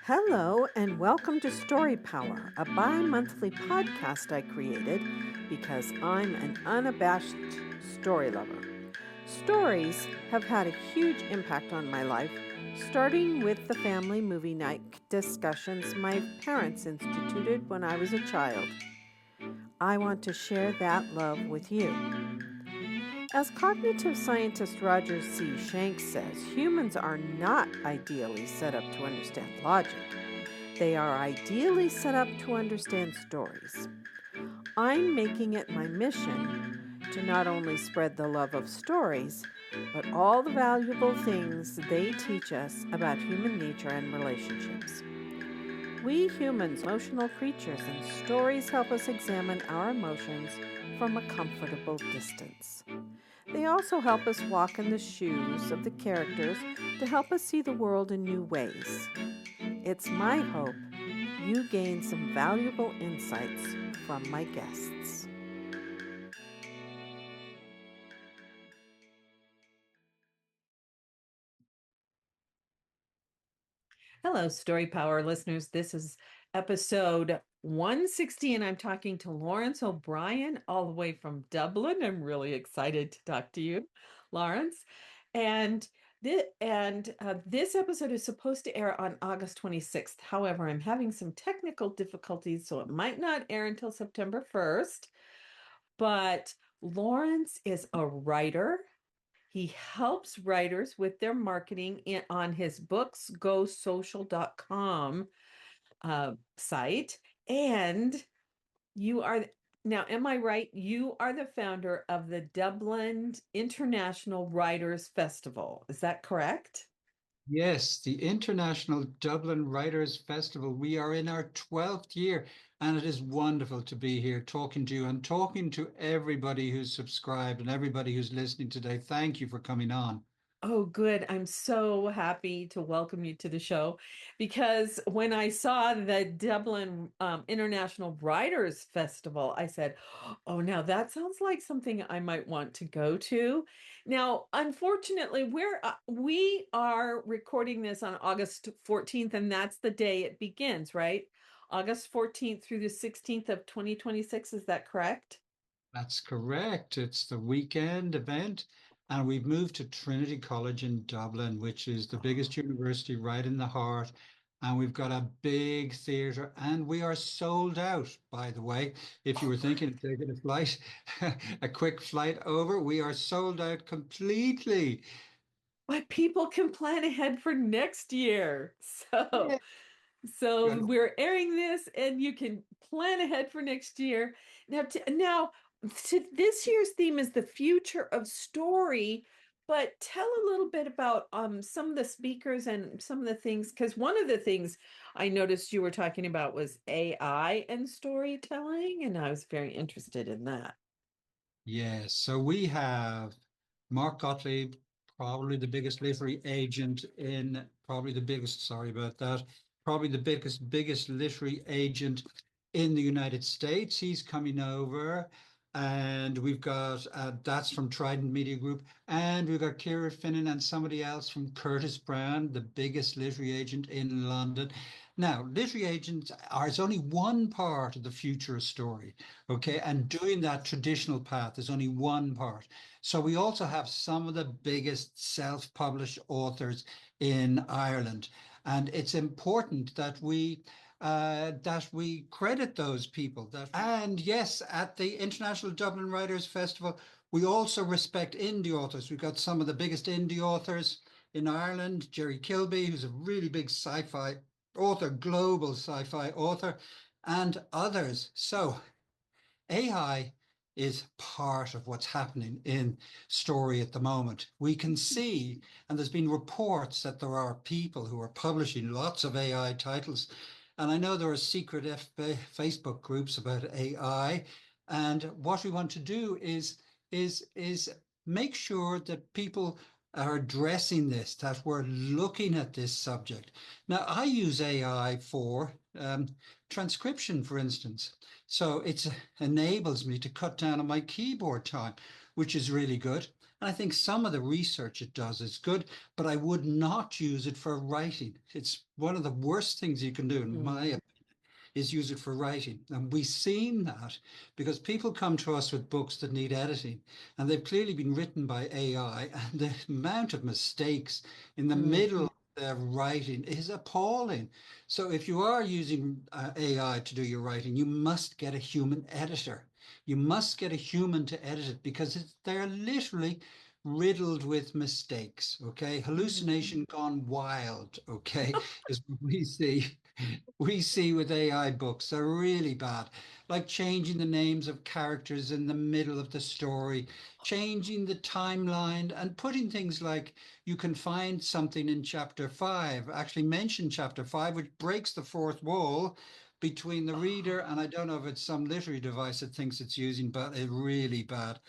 Hello, and welcome to Story Power, a bi monthly podcast I created because I'm an unabashed story lover. Stories have had a huge impact on my life, starting with the family movie night discussions my parents instituted when I was a child. I want to share that love with you. As cognitive scientist Roger C. Shanks says, humans are not ideally set up to understand logic. They are ideally set up to understand stories. I'm making it my mission to not only spread the love of stories, but all the valuable things they teach us about human nature and relationships. We humans are emotional creatures, and stories help us examine our emotions from a comfortable distance. They also help us walk in the shoes of the characters to help us see the world in new ways. It's my hope you gain some valuable insights from my guests. Hello, Story Power listeners. This is episode 160, and I'm talking to Laurence O'Bryan all the way from Dublin. I'm really excited to talk to you, Laurence. And this episode is supposed to air on August 26th. However, I'm having some technical difficulties, so it might not air until September 1st. But Laurence is a writer. He helps writers with their marketing on his BooksGoSocial.com site. And you are now, am I right? You are the founder of the Dublin International Writers Festival. Is that correct? Yes, the International Dublin Writers Festival. We are in our 12th year, and it is wonderful to be here talking to you and talking to everybody who's subscribed and everybody who's listening today. Thank you for coming on. Oh, good. I'm so happy to welcome you to the show because when I saw the Dublin International Writers Festival, I said, oh, now that sounds like something I might want to go to. Now, unfortunately, we are recording this on August 14th, and that's the day it begins, right? August 14th through the 16th of 2026. Is that correct? That's correct. It's the weekend event, and we've moved to Trinity College in Dublin, which is the biggest university right in the heart. And we've got a big theatre, and we are sold out, by the way. If you were thinking of taking a flight, a quick flight over, we are sold out completely. But people can plan ahead for next year. So Yeah. So we're airing this, and you can plan ahead for next year. Now, this year's theme is the future of story. But tell a little bit about some of the speakers and some of the things, because one of the things I noticed you were talking about was AI and storytelling, and I was very interested in that. Yes, so we have Mark Gottlieb, probably the biggest literary agent in, probably the biggest, sorry about that, probably the biggest literary agent in the United States. He's coming over, and we've got that's from Trident Media Group, and we've got Kira Finnan and somebody else from Curtis Brown, the biggest literary agent in London. Now, literary agents are it's only one part of the future story. Okay, and doing that traditional path is only one part. So we also have some of the biggest self-published authors in Ireland, and it's important that we credit those people. And yes, at the International Dublin Writers Festival, we also respect indie authors. We've got some of the biggest indie authors in Ireland. Jerry Kilby, who's a really big sci-fi author, global sci-fi author, and others. So AI is part of what's happening in story at the moment. We can see, and there's been reports that there are people who are publishing lots of AI titles. And I know there are secret Facebook groups about AI. And what we want to do is make sure that people are addressing this, that we're looking at this subject. Now, I use AI for transcription, for instance. So it enables me to cut down on my keyboard time, which is really good. And I think some of the research it does is good, but I would not use it for writing. It's one of the worst things you can do, in my Mm, opinion, is use it for writing. And we've seen that because people come to us with books that need editing, and they've clearly been written by AI, and the amount of mistakes in the mm, middle of their writing is appalling. So if you are using AI to do your writing, you must get a human editor. You must get a human to edit it because they're literally riddled with mistakes. Okay, mm. hallucination gone wild. Okay, is what we see with AI books. They're really bad, like changing the names of characters in the middle of the story, changing the timeline, and putting things like you can find something in chapter five, actually mention chapter five, which breaks the fourth wall between the reader. And I don't know if it's some literary device that thinks it's using, but it's really bad.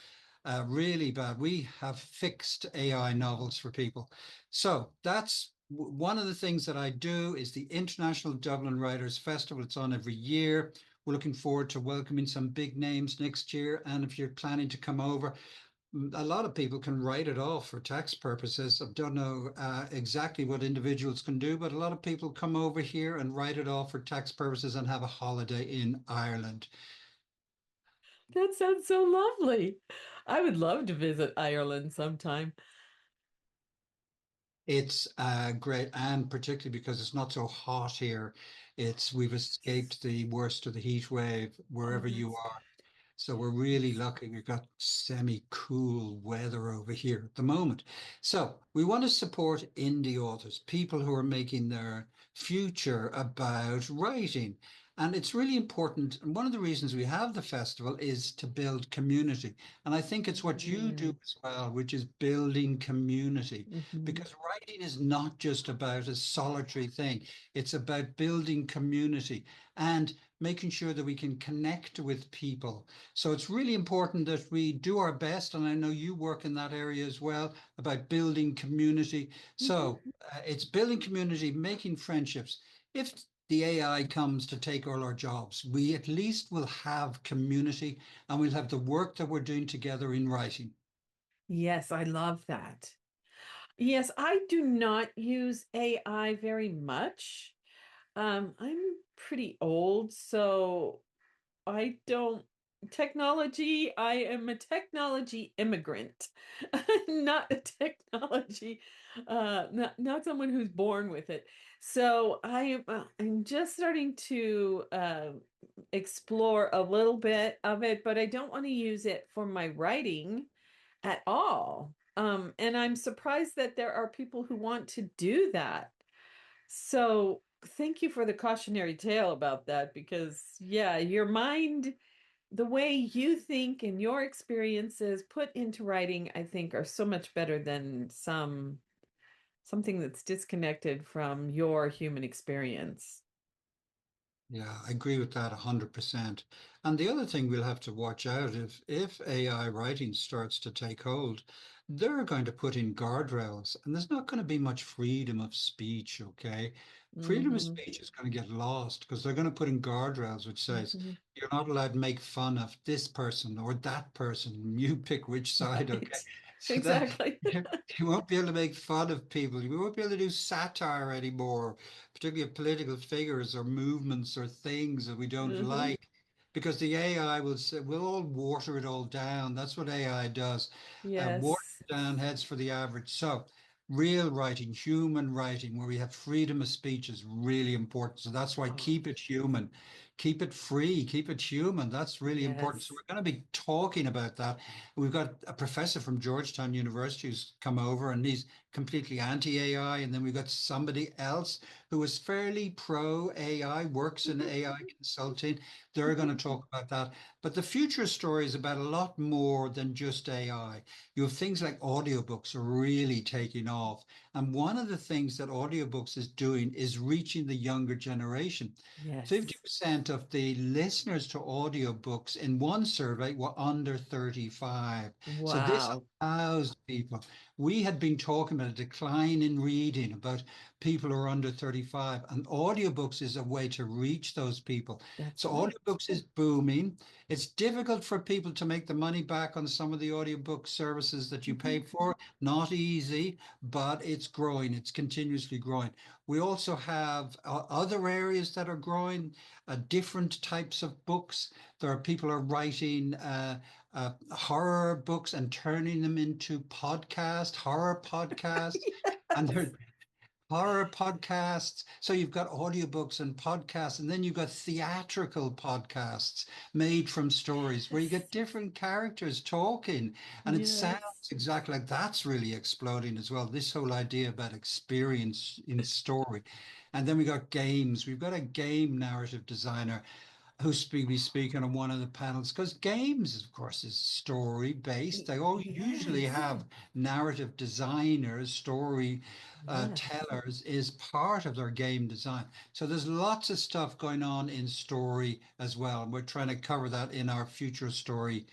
Really bad. We have fixed AI novels for people. So that's one of the things that I do is the International Dublin Writers Festival. It's on every year. We're looking forward to welcoming some big names next year. And if you're planning to come over, a lot of people can write it off for tax purposes. I don't know exactly what individuals can do, but a lot of people come over here and write it off for tax purposes and have a holiday in Ireland. That sounds so lovely. I would love to visit Ireland sometime. It's great, and particularly because it's not so hot here. We've escaped the worst of the heat wave Oh, wherever you that's are. good. So we're really That's lucky. We've got semi-cool weather over here at the moment. So we want to support indie authors, people who are making their future about writing. And it's really important. And one of the reasons we have the festival is to build community. And I think it's what you do mm, as well, which is building community. mhm. Because writing is not just about a solitary thing. It's about building community and making sure that we can connect with people. So it's really important that we do our best, and I know you work in that area as well, about building community. So Mhm. it's building community, making friendships. If the AI comes to take all our jobs, we at least will have community and we'll have the work that we're doing together in writing. Yes, I love that. Yes, I do not use AI very much. I'm pretty old, so I don't technology, I am a technology immigrant, not a technology, not someone who's born with it. So I'm just starting to explore a little bit of it, but I don't want to use it for my writing at all. And I'm surprised that there are people who want to do that. So thank you for the cautionary tale about that because, yeah, your mind, the way you think and your experiences put into writing, I think are so much better than something that's disconnected from your human experience. Yeah, I agree with that 100%. And the other thing we'll have to watch out if AI writing starts to take hold, they're going to put in guardrails, and there's not going to be much freedom of speech, okay? Freedom of Hmm. speech is going to get lost because they're going to put in guardrails which says Hmm. you're not allowed to make fun of this person or that person. You pick which side, okay? Right. So that Exactly. you won't be able to make fun of people. You won't be able to do satire anymore, particularly of political figures or movements or things that we don't Hmm. like, because the AI will say, we'll all water it all down. That's what AI does. Water Yes. it down, heads for the average. So real writing, human writing, where we have freedom of speech is really important. So that's why Oh, keep it human, keep it free, keep it human. That's really important. So yes. we're going to be talking about that. We've got a professor from Georgetown University who's come over and he's completely anti-AI. And then we've got somebody else who is fairly pro AI, works in Mhm. AI consulting. They're going Mhm. to talk about that. But the future story is about a lot more than just AI. You have things like audiobooks are really taking off. And one of the things that audiobooks is doing is reaching the younger generation. Yes. 50% of the listeners to audiobooks in one survey were under 35. So this Wow. allows people. we had been talking about a decline in reading, about people who are under 35, and audiobooks is a way to reach those people. That's So right. audiobooks is booming. It's difficult for people to make the money back on some of the audiobook services that you Mhm. pay for. Not easy, but it's growing. It's continuously growing. We also have other areas that are growing, different types of books. There are people are writing horror books and turning them into horror podcasts, and they're horror podcasts. So you've got audiobooks and podcasts, and then you've got theatrical podcasts made from stories where you Yes. get different characters talking, and it sounds Yes. exactly like that's really exploding as well. This whole idea about experience in story. And then we got games. We've got a game narrative designer who's be speaking on one of the panels, because games, of course, is story based. They all usually Yes. have narrative designers, story Yes. tellers is part of their game design. So there's lots of stuff going on in story as well, and we're trying to cover that in our future story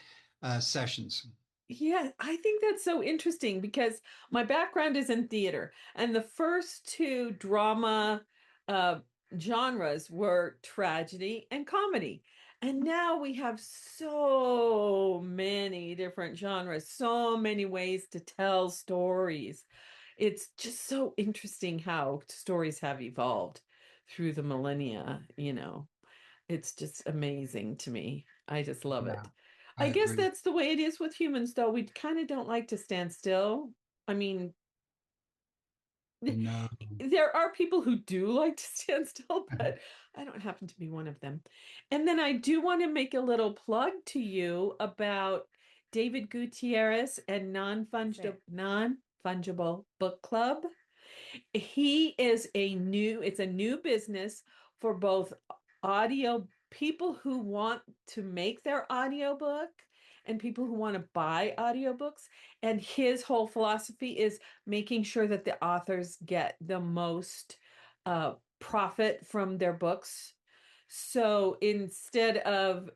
sessions. Yeah, I think that's so interesting because my background is in theater, and the first two drama uh, genres were tragedy and comedy. And now we have so many different genres, so many ways to tell stories. It's just so interesting how stories have evolved through the millennia. It's just amazing to me. I just love Yeah, it. I I guess agree. that's the way it is with humans, though. We kind of don't like to stand still. I mean, No. there are people who do like to stand still, but I don't happen to be one of them. And then I do want to make a little plug to you about David Gutierrez and non-fungible book club. It's a new business for both audio people who want to make their audiobook and people who want to buy audiobooks. And his whole philosophy is making sure that the authors get the most profit from their books. So instead of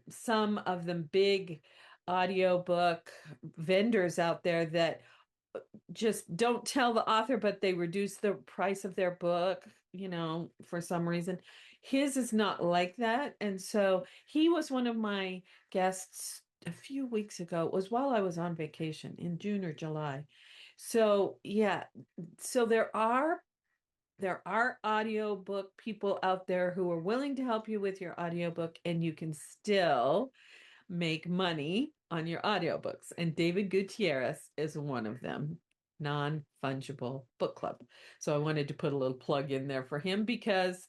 some of the big audiobook vendors out there that just don't tell the author, but they reduce the price of their book, for some reason. His is not like that. And so he was one of my guests a few weeks ago. It was while I was on vacation in June or July. So yeah, so there are audiobook people out there who are willing to help you with your audiobook, and you can still make money on your audiobooks. And David Gutierrez is one of them, non-fungible book club. So I wanted to put a little plug in there for him because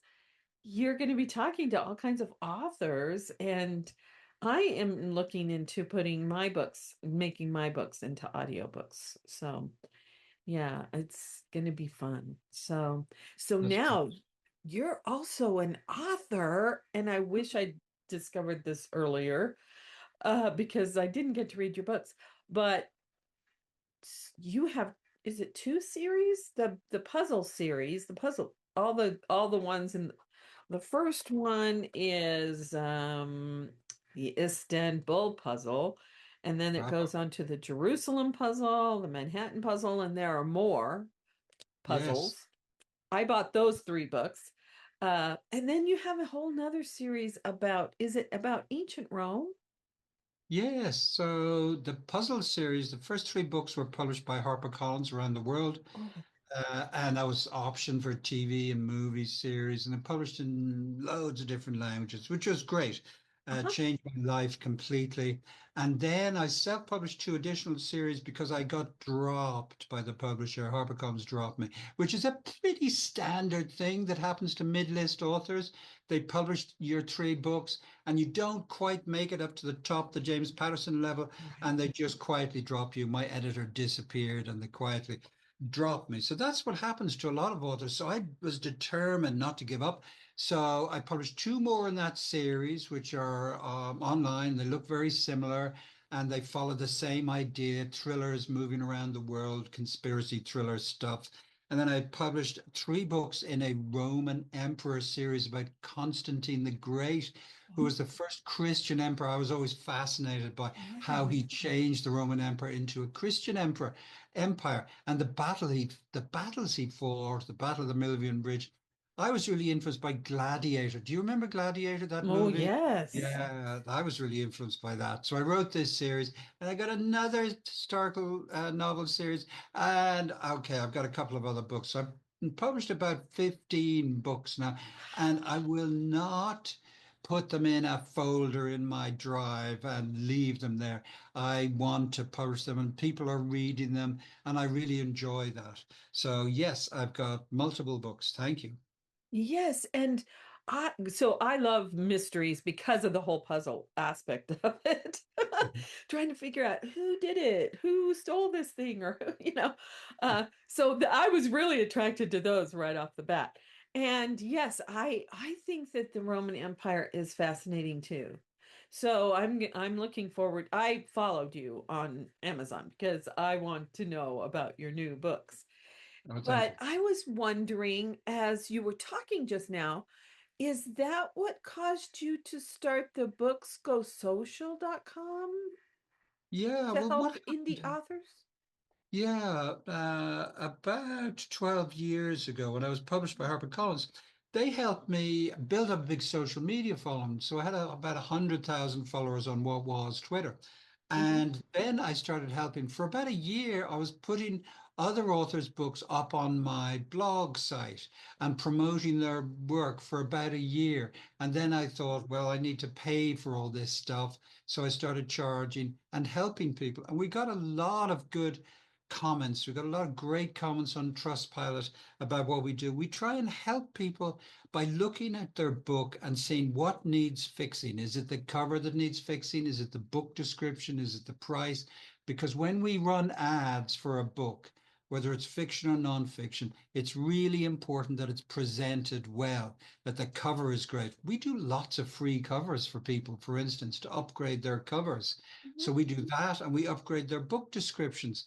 you're going to be talking to all kinds of authors, and I am looking into making my books into audiobooks. So yeah, it's going to be fun. So That's great. now you're also an author, and I wish I discovered this earlier because I didn't get to read your books, but you have, is it two series? The puzzle series, all the ones in the first one is the Istanbul puzzle, and then it Right. goes on to the Jerusalem puzzle, the Manhattan puzzle, and there are more Yes. puzzles. I bought those three books. And then you have a whole nother series is it about ancient Rome? Yes. So the puzzle series, the first three books were published by HarperCollins around the world. Oh, And that was optioned for TV and movie series, and then published in loads of different languages, which was great. uh-huh. Changed my life completely. And then I self-published two additional series because I got dropped by the publisher. HarperCollins dropped me, which is a pretty standard thing that happens to mid-list authors. They published your three books, and you don't quite make it up to the top, the James Patterson level, Right. and they just quietly drop you. My editor disappeared, and they quietly dropped me. So that's what happens to a lot of authors. So I was determined not to give up. So I published two more in that series, which are online. They look very similar and they follow the same idea, thrillers moving around the world, conspiracy thriller stuff. And then I published three books in a Roman emperor series about Constantine the Great, who Oh, was the first Christian emperor. I was always fascinated by how he yes. changed the Roman Empire into a Christian emperor. Empire and the battles he'd fought, the Battle of the Milvian Bridge. I was really influenced by Gladiator. Do you remember Gladiator, that Oh, movie? yes. Yeah, I was really influenced by that. So I wrote this series, and I got another historical novel series. And okay, I've got a couple of other books. So I've published about 15 books now, and I will not put them in a folder in my drive and leave them there. I want to publish them, and people are reading them, and I really enjoy that. So yes, I've got multiple books. Thank you. Yes, and I love mysteries because of the whole puzzle aspect of it. Trying to figure out who did it, who stole this thing, or I was really attracted to those right off the bat. And yes, I think that the Roman Empire is fascinating too. So I'm looking forward. I followed you on Amazon because I want to know about your new books. Oh, thank But you. I was wondering, as you were talking just now, is that what caused you to start the BooksGoSocial.com Yeah, to well, what help indie happened? authors? Yeah, about 12 years ago when I was published by HarperCollins, they helped me build up a big social media following. So I had about 100,000 followers on what was Twitter. Hmm. And then I started helping. For about a year, I was putting other authors' books up on my blog site and promoting their work for about a year. And then I thought, well, I need to pay for all this stuff. So I started charging and helping people. And we got a lot of good comments. We got a lot of great comments on Trustpilot about what we do. We try and help people by looking at their book and seeing what needs fixing. Is it the cover that needs fixing? Is it the book description? Is it the price? Because when we run ads for a book, whether it's fiction or nonfiction, it's really important that it's presented well, that the cover is great. We do lots of free covers for people, for instance, to upgrade their covers. So we do that and we upgrade their book descriptions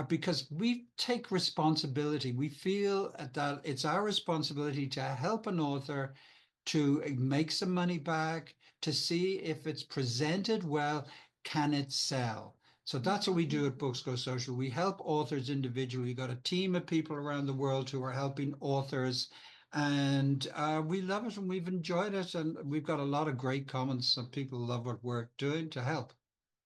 because we take responsibility. We feel that it's our responsibility to help an author to make some money back, to see if it's presented well, can it sell? So that's what we do at Books Go Social. We help authors individually. We've got a team of people around the world who are helping authors, and we love it and we've enjoyed it. And we've got a lot of great comments, and people love what we're doing to help.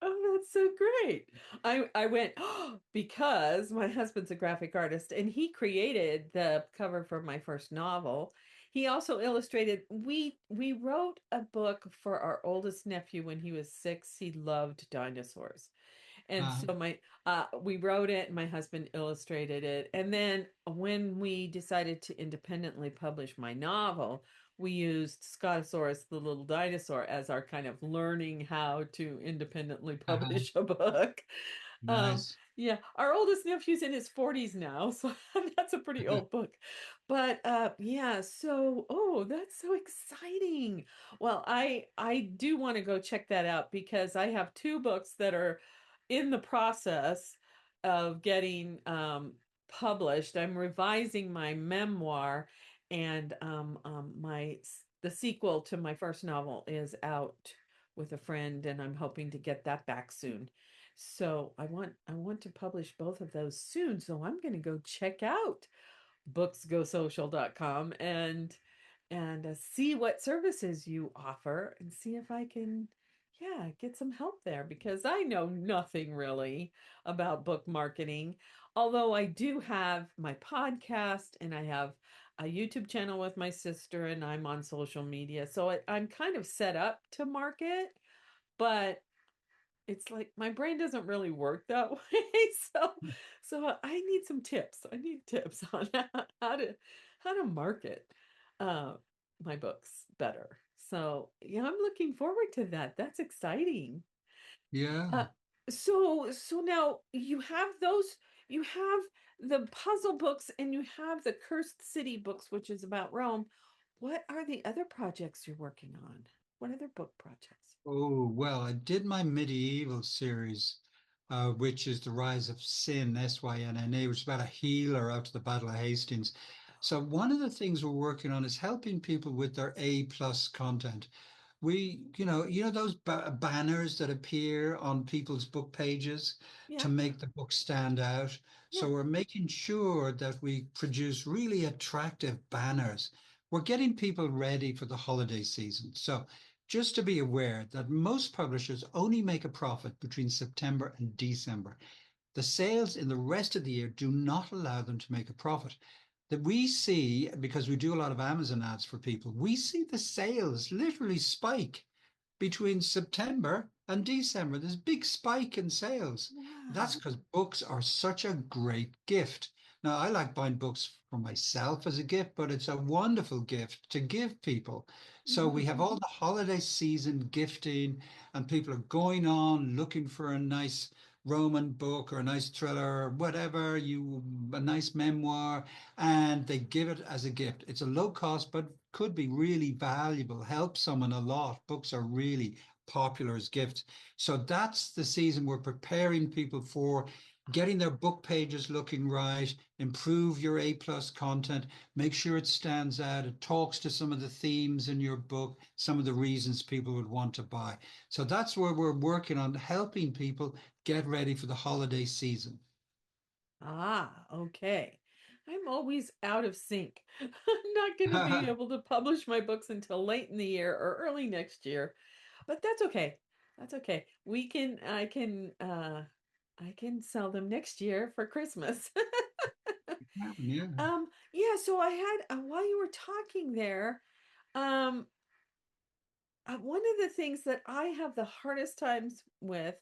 Oh, that's so great. I went, oh, because my husband's a graphic artist and he created the cover for my first novel. He also illustrated, we wrote a book for our oldest nephew when he was 6. He loved dinosaurs. And Uh, so my we wrote it and my husband illustrated it. And then when we decided to independently publish my novel, we used Scotosaurus the little dinosaur as our kind of learning how to independently publish a book. nice. Yeah, our oldest nephew's in his 40s now, so that's a pretty old book. But yeah, so oh, that's so exciting. Well, I do want to go check that out because I have 2 books that are in the process of getting published. I'm revising my memoir, and the sequel to my first novel is out with a friend, and I'm hoping to get that back soon. So I want to publish both of those soon. So I'm going to go check out booksgosocial.com and see what services you offer and see if I can, yeah, get some help there because I know nothing really about book marketing. Although I do have my podcast and I have a YouTube channel with my sister and I'm on social media. So I'm kind of set up to market, but it's like my brain doesn't really work that way. So I need some tips. I need tips on how to market uh my books better. So yeah, I'm looking forward to that. That's exciting. Yeah. Uh so now you have the puzzle books and you have the Cursed City books, which is about Rome. What are the other projects you're working on? What other book projects? Oh, well, I did my medieval series, which is The Rise of Synne, Synne, which is about a healer after the Battle of Hastings. So one of the things we're working on is helping people with their A plus content. you know those banners that appear on people's book pages Yeah. to make the book stand out. Yeah. So we're making sure that we produce really attractive banners. We're getting people ready for the holiday season. So just to be aware that most publishers only make a profit between September and December. The sales in the rest of the year do not allow them to make a profit. That we see, because we do a lot of Amazon ads for people, we see the sales literally spike between September and December. There's a big spike in sales. That's Wow. because books are such a great gift. Now, I like buying books for myself as a gift, but it's a wonderful gift to give people. So we Mhm. have all the holiday season gifting, and people are going on looking for a nice Roman book or a nice thriller or whatever, a nice memoir, and they give it as a gift. It's a low cost, but could be really valuable, help someone a lot. Books are really popular as gifts. So that's the season we're preparing people for, getting their book pages looking right, improve your A+ content, make sure it stands out, it talks to some of the themes in your book, some of the reasons people would want to buy. So that's where we're working on helping people get ready for the holiday season. Ah, okay. I'm always out of sync. I'm not going to be able to publish my books until late in the year or early next year, but that's okay. That's okay. I can sell them next year for Christmas. Yeah. Yeah, so I had while you were talking there, um one of the things that I have the hardest times with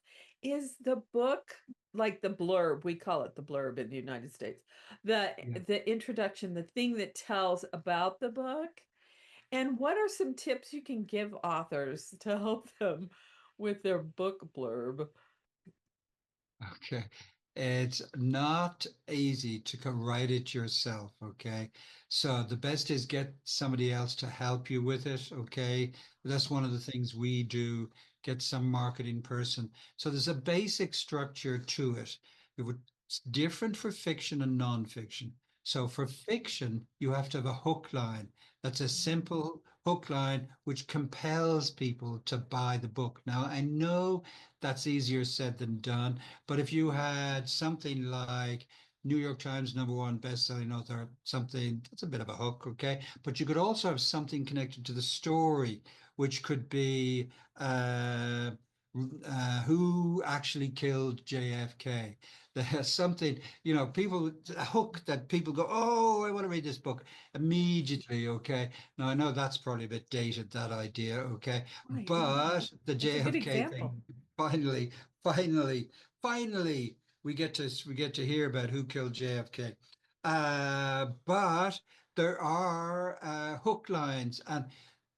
is the book, like the blurb, we call it the blurb in the United States. Yeah. The introduction, the thing that tells about the book. And what are some tips you can give authors to help them with their book blurb? Okay. It's not easy to write it yourself, okay? So the best is get somebody else to help you with it, okay? That's one of the things we do, get some marketing person. So there's a basic structure to it. It's different for fiction and nonfiction. So for fiction, you have to have a hook line. That's a simple hook line which compels people to buy the book. Now, I know that's easier said than done. But if you had something like New York Times #1 best-selling author, something that's a bit of a hook, okay? But you could also have something connected to the story, which could be who actually killed JFK. There's something, people, a hook that people go, oh, I want to read this book immediately, okay? Now, I know that's probably a bit dated, that idea, okay? Right. But the That's a good JFK example. thing, finally, finally, finally, we get to hear about who killed JFK. But there are hook lines, and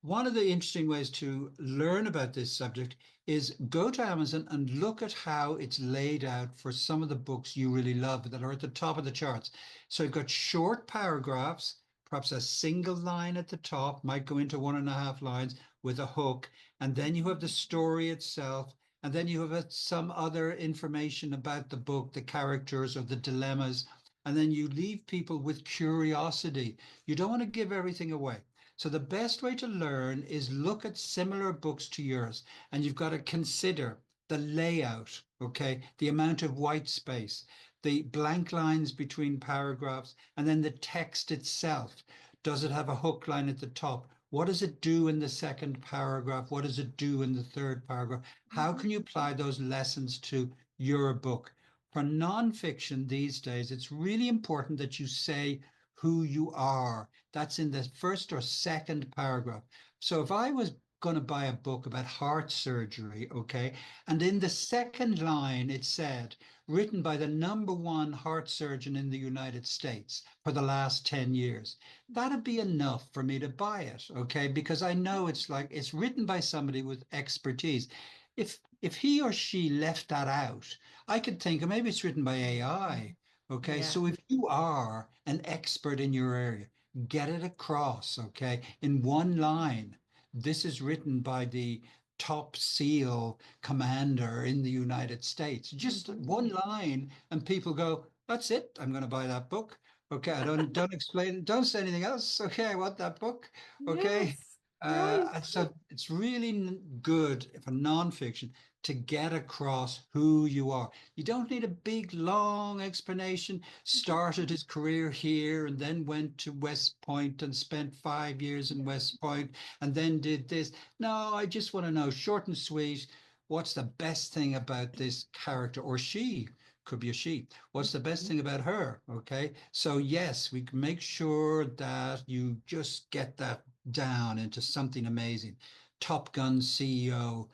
one of the interesting ways to learn about this subject is go to Amazon and look at how it's laid out for some of the books you really love that are at the top of the charts. So you've got short paragraphs, perhaps a single line at the top, might go into 1.5 lines with a hook, and then you have the story itself, and then you have some other information about the book, the characters or the dilemmas, and then you leave people with curiosity. You don't want to give everything away. So the best way to learn is look at similar books to yours, and you've got to consider the layout, okay, the amount of white space, the blank lines between paragraphs, and then the text itself. Does it have a hook line at the top? What does it do in the second paragraph? What does it do in the third paragraph? How Mhm. can you apply those lessons to your book? For nonfiction these days, it's really important that you say who you are. That's in the first or second paragraph. So if I was going to buy a book about heart surgery, okay, and in the second line it said, written by the #1 heart surgeon in the United States for the last 10 years, that'd be enough for me to buy it, okay, because I know it's like it's written by somebody with expertise. If he or she left that out, I could think, oh, maybe it's written by AI. Okay, Yeah. so if you are an expert in your area, get it across, okay, in one line. This is written by the top SEAL commander in the United States. Just Mhm. one line, and people go, "That's it. I'm going to buy that book." Okay, I don't explain, don't say anything else. Okay, I want that book. Okay, Yes. They're always And so it's really good for nonfiction to get across who you are. You don't need a big, long explanation. Started his career here and then went to West Point and spent 5 years in West Point and then did this. No, I just want to know, short and sweet, what's the best thing about this character or she? Could be a she. What's the best thing about her? Okay. So, yes, we can make sure that you just get that down into something amazing. Top Gun CEO,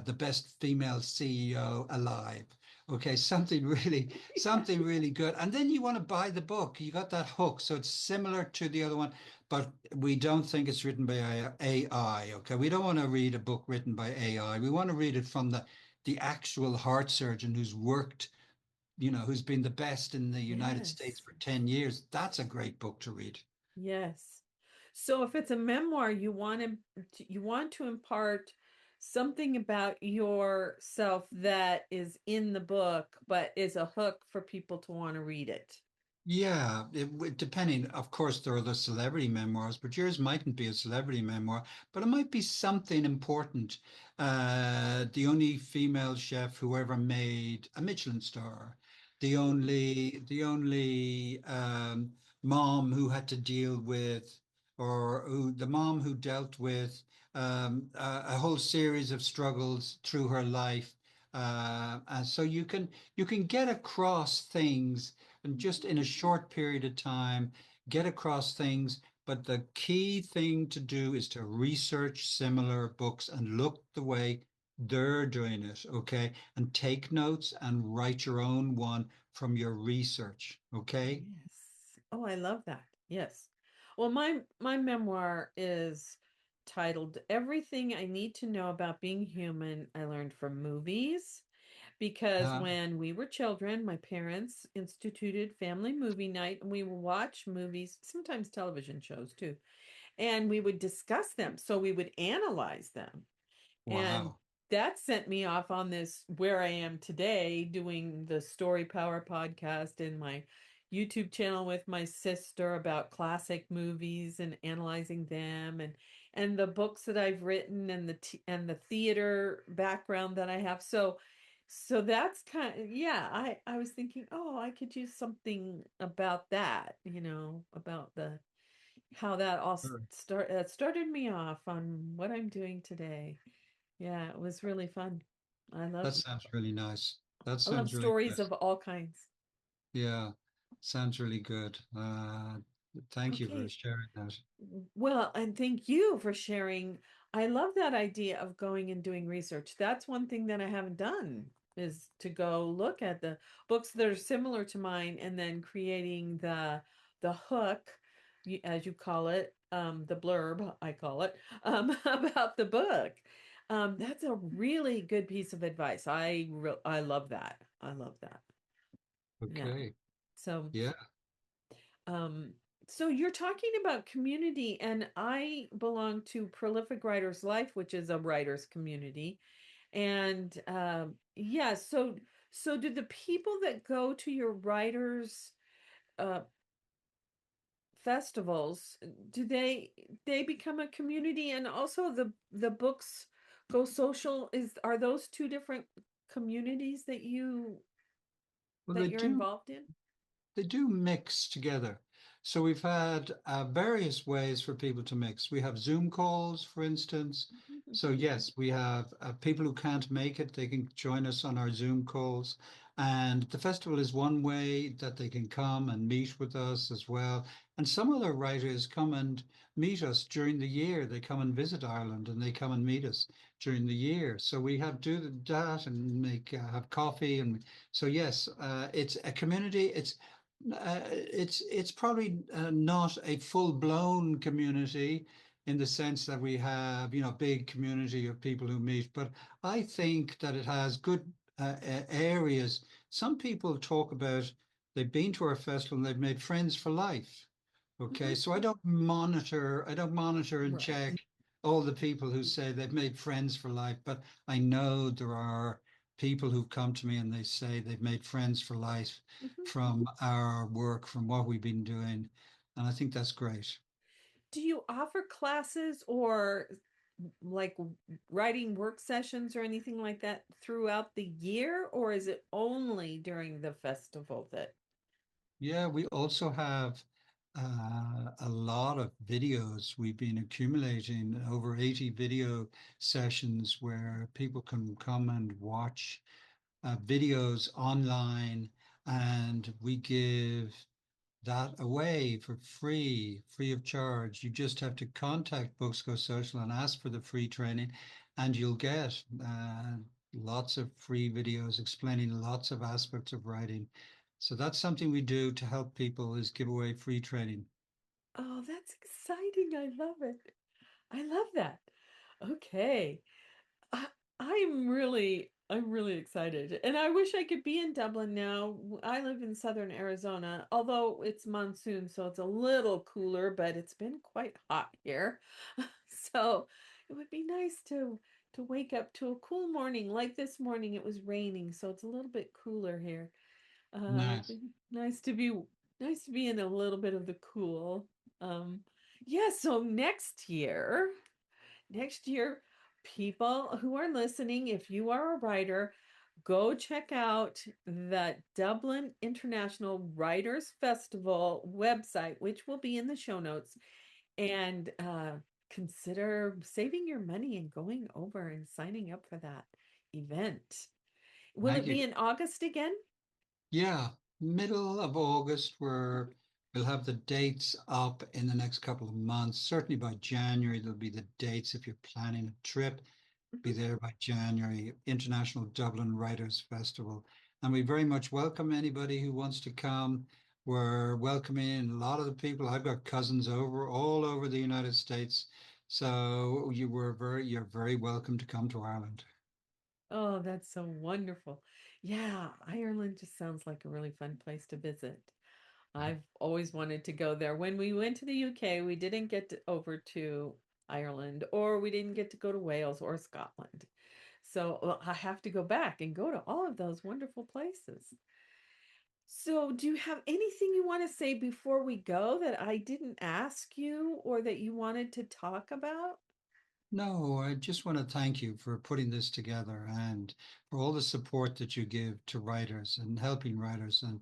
the best female CEO alive. Okay, something really good. And then you want to buy the book. You got that hook. So it's similar to the other one, but we don't think it's written by AI. Okay, we don't want to read a book written by AI. We want to read it from the actual heart surgeon who's worked, who's been the best in the United States yes. for 10 years. That's a great book to read. Yes. So if it's a memoir, you want to impart something about yourself that is in the book, but is a hook for people to want to read it. Yeah, depending, of course, there are the celebrity memoirs, but yours mightn't be a celebrity memoir, but it might be something important. The only female chef who ever made a Michelin star, the only mom who had to deal with, or the mom who dealt with a whole series of struggles through her life. And so you can get across things and just in a short period of time, get across things. But the key thing to do is to research similar books and look the way they're doing it, okay? And take notes and write your own one from your research, okay? Yes. Oh, I love that. Yes. Well, my memoir is titled Everything I Need to Know About Being Human I Learned from Movies. Because Uh, when we were children, my parents instituted family movie night and we would watch movies, sometimes television shows too, and we would discuss them. So we would analyze them. And wow. that sent me off on this where I am today doing the Story Power podcast and my YouTube channel with my sister about classic movies and analyzing them and the books that I've written and the theater background that I have. So that's kind of, yeah, I was thinking, oh, I could use something about that, about the how that all Sure. started me off on what I'm doing today. Yeah, it was really fun. I love That sounds really nice. That I love sounds really stories nice. of all kinds. Yeah, sounds really good. Thank you for Okay. sharing that. Well, and thank you for sharing. I love that idea of going and doing research. That's one thing that I haven't done is to go look at the books that are similar to mine and then creating the hook, as you call it, the blurb, I call it, about the book. That's a really good piece of advice. I love that. I love that. Yeah. Okay. So Yeah. um, so you're talking about community, and I belong to Prolific Writers Life, which is a writers community. And yeah, so do the people that go to your writers uh festivals, do they become a community? And also the books go social, are those two different communities Well, that you're involved in? they do mix together. So we've had various ways for people to mix. We have Zoom calls, for instance. So yes, we have people who can't make it, they can join us on our Zoom calls. And the festival is one way that they can come and meet with us as well. And some other writers come and meet us during the year. They come and visit Ireland and they come and meet us during the year. So we have do that and make have coffee and so yes, it's a community. It's probably not a full-blown community in the sense that we have, big community of people who meet, but I think that it has good areas. Some people talk about they've been to our festival and they've made friends for life. Okay, Mhm. so I don't monitor and Right. check all the people who say they've made friends for life, but I know there are people who've come to me and they say they've made friends for life Mhm. from our work, from what we've been doing. And I think that's great. Do you offer classes or like writing work sessions or anything like that throughout the year, or is it only during the festival that? Yeah, we also have a lot of videos. We've been accumulating over 80 video sessions where people can come and watch videos online, and we give that away for free, free of charge. You just have to contact BooksGoSocial and ask for the free training, and you'll get lots of free videos explaining lots of aspects of writing. So that's something we do to help people is give away free training. Oh, that's exciting. I love it. I love that. Okay. I, I'm really excited. And I wish I could be in Dublin now. I live in southern Arizona, although it's monsoon, so it's a little cooler, but it's been quite hot here. So it would be nice to wake up to a cool morning. Like this morning, it was raining, so it's a little bit cooler here. Nice. Nice to be nice to be in a little bit of the cool. Um, yeah, so next year, people who are listening, if you are a writer, go check out the Dublin International Writers Festival website, which will be in the show notes, and consider saving your money and going over and signing up for that event. Will Thank it you. be in August again? Yeah, middle of August, where we'll have the dates up in the next couple of months. Certainly by January, there'll be the dates if you're planning a trip. Be Mhm. there by January, International Dublin Writers Festival. And we very much welcome anybody who wants to come. We're welcoming a lot of the people. I've got cousins over all over the United States. So you're very welcome to come to Ireland. Oh, that's so wonderful. Yeah, Ireland just sounds like a really fun place to visit. I've always wanted to go there. When we went to the UK, we didn't over to Ireland, or we didn't get to go to Wales or Scotland. So well, I have to go back and go to all of those wonderful places. So, do you have anything you want to say before we go that I didn't ask you or that you wanted to talk about? No, I just want to thank you for putting this together and for all the support that you give to writers and helping writers. And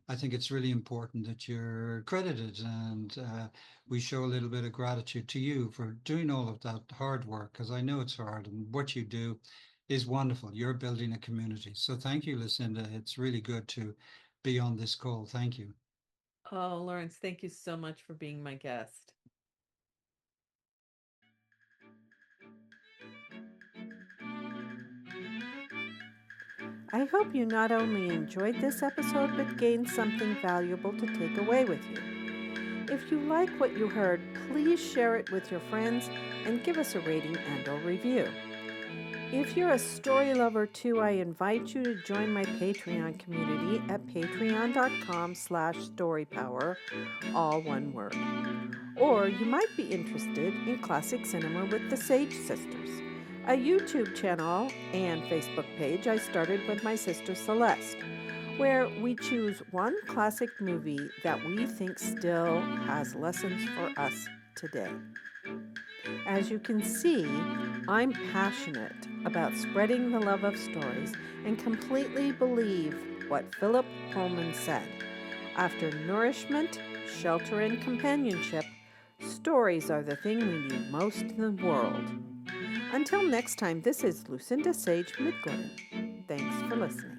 I think it's really important that you're credited, and we show a little bit of gratitude to you for doing all of that hard work, because I know it's hard and what you do is wonderful. You're building a community. So thank you, Lucinda. It's really good to be on this call. Thank you. Oh, Lawrence, thank you so much for being my guest. I hope you not only enjoyed this episode but gained something valuable to take away with you. If you like what you heard, please share it with your friends and give us a rating and/or review. If you're a story lover too, I invite you to join my Patreon community at patreon.com/storypower, all one word. Or you might be interested in classic cinema with the Sage Sisters, a YouTube channel and Facebook page I started with my sister Celeste, where we choose one classic movie that we think still has lessons for us today. As you can see, I'm passionate about spreading the love of stories and completely believe what Philip Pullman said. After nourishment, shelter, and companionship, stories are the thing we need most in the world. Until next time, this is Lucinda Sage-Midgorden. Thanks for listening.